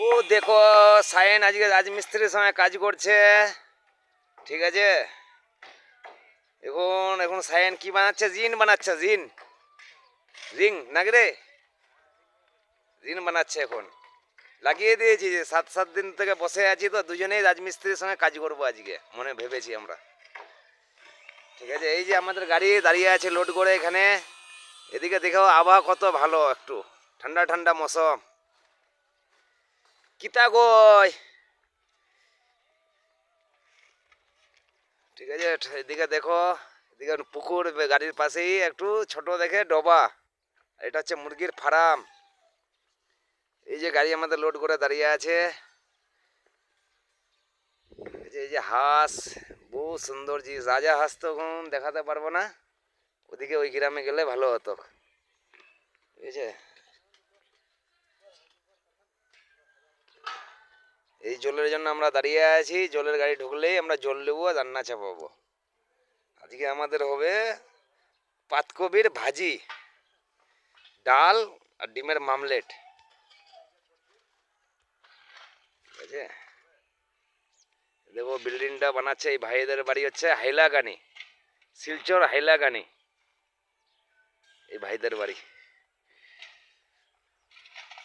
ও দেখো, সায়েন আজকে রাজমিস্ত্রির সময় কাজ করছে। ঠিক আছে, এখন এখন সায়েন কি বানাচ্ছে? জিন বানাচ্ছে, জিন রিং নাকি রে? জিন বানাচ্ছে এখন। লাগিয়ে দিয়েছি যে 7 দিন থেকে বসে আছি, তো দুজনেই রাজমিস্ত্রির সঙ্গে কাজ করবো আজকে মনে ভেবেছি আমরা। ঠিক আছে, এই যে আমাদের গাড়ি দাঁড়িয়ে আছে লোড করে এখানে। এদিকে দেখো আবহাওয়া কত ভালো, একটু ঠান্ডা ঠান্ডা মৌসুম। কিতা গয়। ঠিক আছে, এদিকে দেখো, এদিকে পুকুর, গাড়ির পাশেই একটু ছোট দেখে ডোবা। এটা হচ্ছে মুরগির ফার্ম। এই যে গাড়ি আমাদের লোড করে দাঁড়িয়ে আছে। এই যে হাঁস, বহু সুন্দর জিনিস। রাজা হাঁস তো এখন দেখাতে পারবো না, ওদিকে ওই গ্রামে গেলে ভালো হতো। ঠিক আছে, এই জলের জন্য আমরা দাঁড়িয়ে আছি। জলের গাড়ি ঢুকলেই আমরা জল নেবো, রান্না চাপাবো। আজকে আমাদের হবে পাতকপির ভাজি, ডাল আর ডিমের মামলেট। ঠিক আছে, দেখো বিল্ডিংটা বানাচ্ছে এই ভাইদের বাড়ি হচ্ছে হাইলাকানি, শিলচর হাইলাকানি, এই ভাইদের বাড়ি।